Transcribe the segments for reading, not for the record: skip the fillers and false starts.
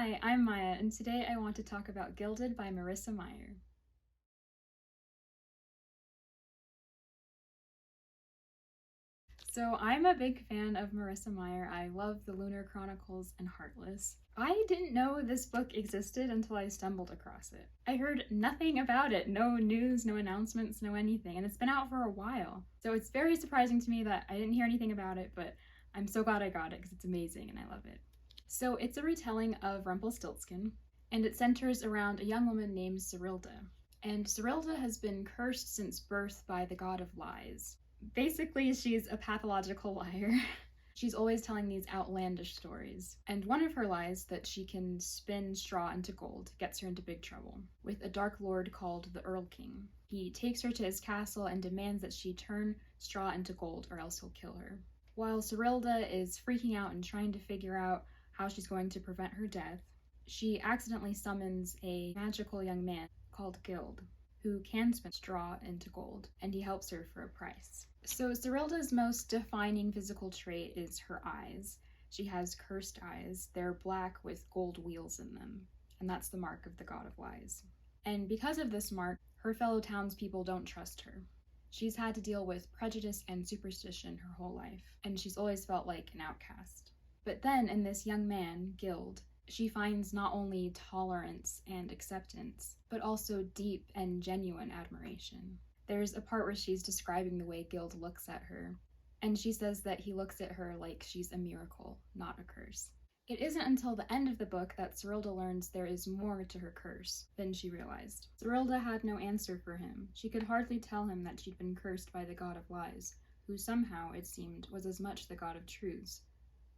Hi, I'm Maya, and today I want to talk about Gilded by Marissa Meyer. So I'm a big fan of Marissa Meyer. I love The Lunar Chronicles and Heartless. I didn't know this book existed until I stumbled across it. I heard nothing about it, no news, no announcements, no anything, and it's been out for a while. So it's very surprising to me that I didn't hear anything about it, but I'm so glad I got it because it's amazing and I love it. So it's a retelling of Rumpelstiltskin, and it centers around a young woman named Cerilda. And Cerilda has been cursed since birth by the god of lies. Basically, she's a pathological liar. She's always telling these outlandish stories. And one of her lies, that she can spin straw into gold, gets her into big trouble with a dark lord called the Earl King. He takes her to his castle and demands that she turn straw into gold or else he'll kill her. While Cerilda is freaking out and trying to figure out how she's going to prevent her death, she accidentally summons a magical young man called Gilded, who can spin straw into gold, and he helps her for a price. So Cerilda's most defining physical trait is her eyes. She has cursed eyes. They're black with gold wheels in them, and that's the mark of the god of lies. And because of this mark, her fellow townspeople don't trust her. She's had to deal with prejudice and superstition her whole life, and she's always felt like an outcast. But then in this young man, Gilded, she finds not only tolerance and acceptance, but also deep and genuine admiration. There's a part where she's describing the way Gilded looks at her, and she says that he looks at her like she's a miracle, not a curse. It isn't until the end of the book that Cerilda learns there is more to her curse than she realized. Cerilda had no answer for him. She could hardly tell him that she'd been cursed by the god of lies, who somehow, it seemed, was as much the god of truths.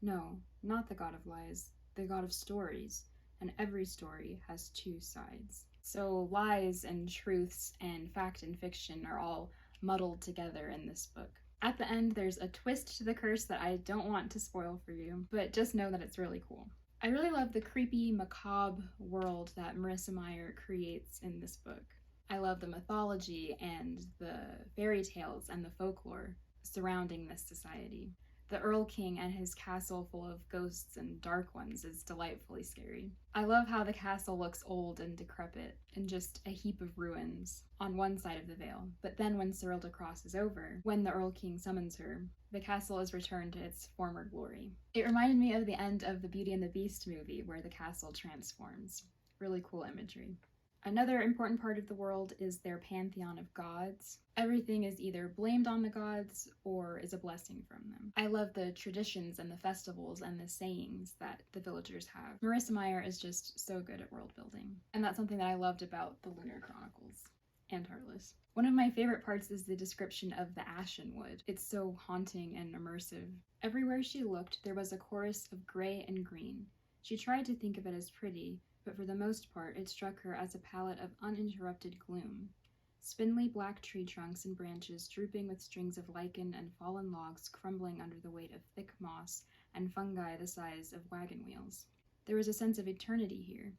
No, not the god of lies, the god of stories, and every story has two sides. So lies and truths and fact and fiction are all muddled together in this book. At the end, there's a twist to the curse that I don't want to spoil for you, but just know that it's really cool. I really love the creepy, macabre world that Marissa Meyer creates in this book. I love the mythology and the fairy tales and the folklore surrounding this society. The Earl King and his castle full of ghosts and dark ones is delightfully scary. I love how the castle looks old and decrepit and just a heap of ruins on one side of the Vale. But then when Cerilda crosses over, when the Earl King summons her, the castle is returned to its former glory. It reminded me of the end of the Beauty and the Beast movie where the castle transforms. Really cool imagery. Another important part of the world is their Pantheon of Gods. Everything is either blamed on the gods or is a blessing from them. I love the traditions and the festivals and the sayings that the villagers have. Marissa Meyer is just so good at world building, and that's something that I loved about the Lunar Chronicles and Heartless. One of my favorite parts is the description of the ashen wood. It's so haunting and immersive. Everywhere she looked, there was a chorus of gray and green. She tried to think of it as pretty, but for the most part, it struck her as a palette of uninterrupted gloom. Spindly black tree trunks and branches drooping with strings of lichen and fallen logs crumbling under the weight of thick moss and fungi the size of wagon wheels. There was a sense of eternity here.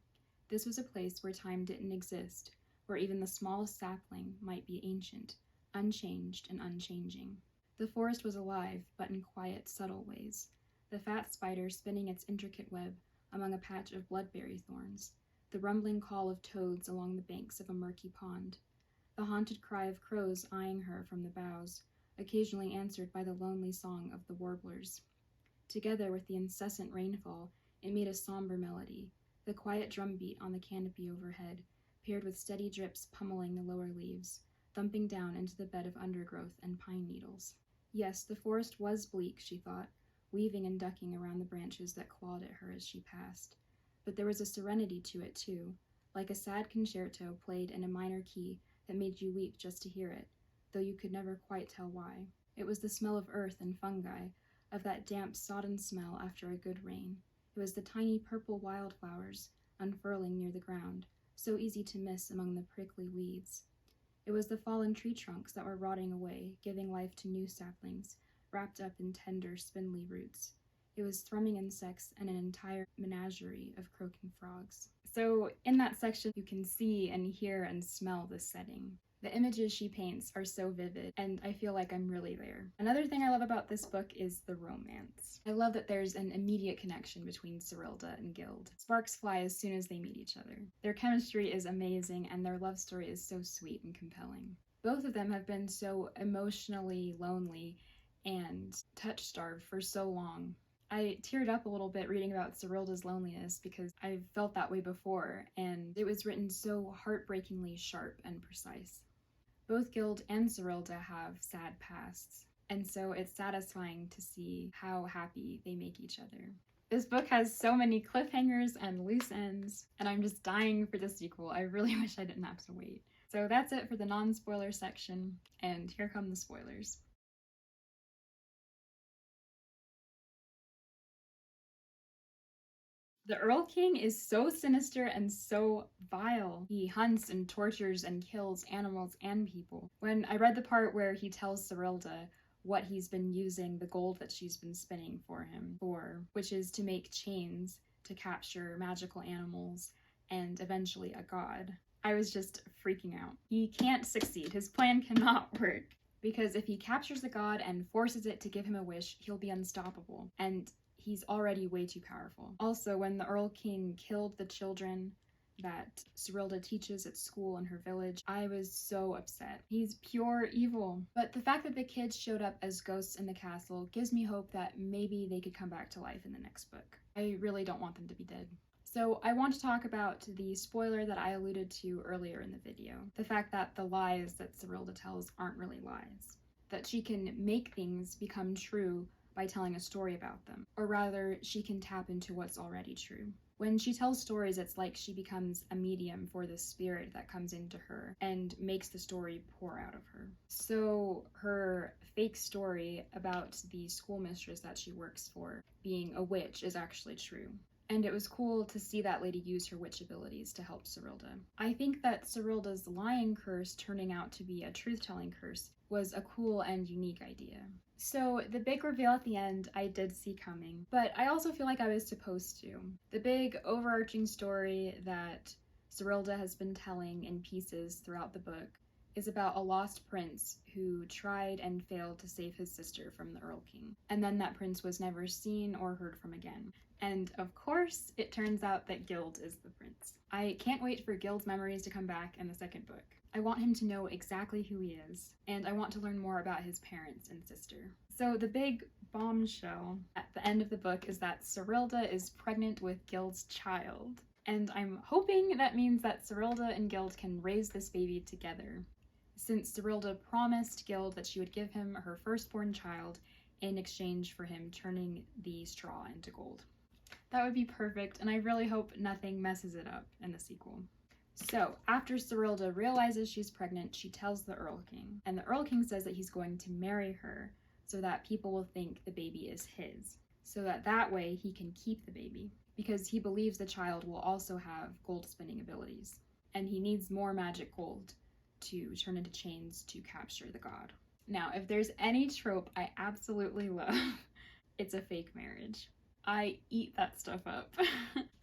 This was a place where time didn't exist, where even the smallest sapling might be ancient, unchanged and unchanging. The forest was alive, but in quiet, subtle ways. The fat spider spinning its intricate web among a patch of bloodberry thorns, the rumbling call of toads along the banks of a murky pond, the haunted cry of crows eyeing her from the boughs, occasionally answered by the lonely song of the warblers. Together with the incessant rainfall, it made a somber melody, the quiet drumbeat on the canopy overhead, paired with steady drips pummeling the lower leaves, thumping down into the bed of undergrowth and pine needles. Yes, the forest was bleak, she thought, weaving and ducking around the branches that clawed at her as she passed. But there was a serenity to it, too, like a sad concerto played in a minor key that made you weep just to hear it, though you could never quite tell why. It was the smell of earth and fungi, of that damp, sodden smell after a good rain. It was the tiny purple wildflowers unfurling near the ground, so easy to miss among the prickly weeds. It was the fallen tree trunks that were rotting away, giving life to new saplings, wrapped up in tender, spindly roots. It was thrumming insects and an entire menagerie of croaking frogs. So in that section, you can see and hear and smell this setting. The images she paints are so vivid, and I feel like I'm really there. Another thing I love about this book is the romance. I love that there's an immediate connection between Serilda and Gild. Sparks fly as soon as they meet each other. Their chemistry is amazing, and their love story is so sweet and compelling. Both of them have been so emotionally lonely and touch-starved for so long. I teared up a little bit reading about Serilda's loneliness because I've felt that way before, and it was written so heartbreakingly sharp and precise. Both Gild and Serilda have sad pasts, and so it's satisfying to see how happy they make each other. This book has so many cliffhangers and loose ends, and I'm just dying for the sequel. I really wish I didn't have to wait. So that's it for the non-spoiler section, and here come the spoilers. The Earl King is so sinister and so vile. He hunts and tortures and kills animals and people. When I read the part where he tells Serilda what he's been using the gold that she's been spinning for him for, which is to make chains to capture magical animals and eventually a god, I was just freaking out. He can't succeed. His plan cannot work. Because if he captures a god and forces it to give him a wish, he'll be unstoppable. And he's already way too powerful. Also, when the Earl King killed the children that Serilda teaches at school in her village, I was so upset. He's pure evil. But the fact that the kids showed up as ghosts in the castle gives me hope that maybe they could come back to life in the next book. I really don't want them to be dead. So I want to talk about the spoiler that I alluded to earlier in the video. The fact that the lies that Serilda tells aren't really lies. That she can make things become true by telling a story about them, or rather, she can tap into what's already true. When she tells stories, it's like she becomes a medium for the spirit that comes into her and makes the story pour out of her. So her fake story about the schoolmistress that she works for being a witch is actually true. And it was cool to see that lady use her witch abilities to help Serilda. I think that Serilda's lying curse turning out to be a truth-telling curse was a cool and unique idea. So the big reveal at the end I did see coming, but I also feel like I was supposed to. The big overarching story that Serilda has been telling in pieces throughout the book is about a lost prince who tried and failed to save his sister from the Earl King, and then that prince was never seen or heard from again. And of course, it turns out that Gild is the prince. I can't wait for Gild's memories to come back in the second book. I want him to know exactly who he is, and I want to learn more about his parents and sister. So the big bombshell at the end of the book is that Serilda is pregnant with Gild's child. And I'm hoping that means that Serilda and Gild can raise this baby together, since Serilda promised Gild that she would give him her firstborn child in exchange for him turning the straw into gold. That would be perfect, and I really hope nothing messes it up in the sequel. So, after Serilda realizes she's pregnant, she tells the Earl King, and the Earl King says that he's going to marry her so that people will think the baby is his, so that way he can keep the baby, because he believes the child will also have gold spinning abilities, and he needs more magic gold to turn into chains to capture the god. Now, if there's any trope I absolutely love, it's a fake marriage. I eat that stuff up.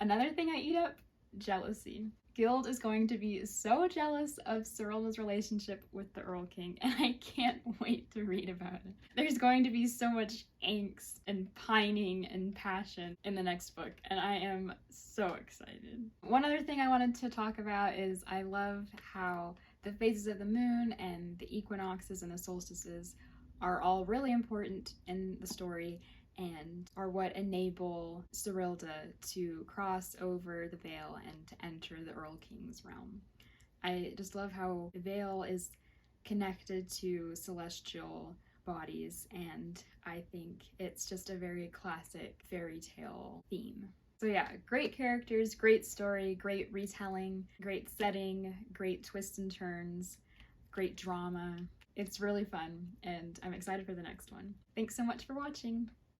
Another thing I eat up? Jealousy. Gild is going to be so jealous of Serilda's relationship with the Earl King, and I can't wait to read about it. There's going to be so much angst and pining and passion in the next book, and I am so excited. One other thing I wanted to talk about is I love how the phases of the moon and the equinoxes and the solstices are all really important in the story and are what enable Serilda to cross over the veil and to enter the Earl King's realm. I just love how the veil is connected to celestial bodies, and I think it's just a very classic fairy tale theme. So yeah, great characters, great story, great retelling, great setting, great twists and turns, great drama. It's really fun, and I'm excited for the next one. Thanks so much for watching!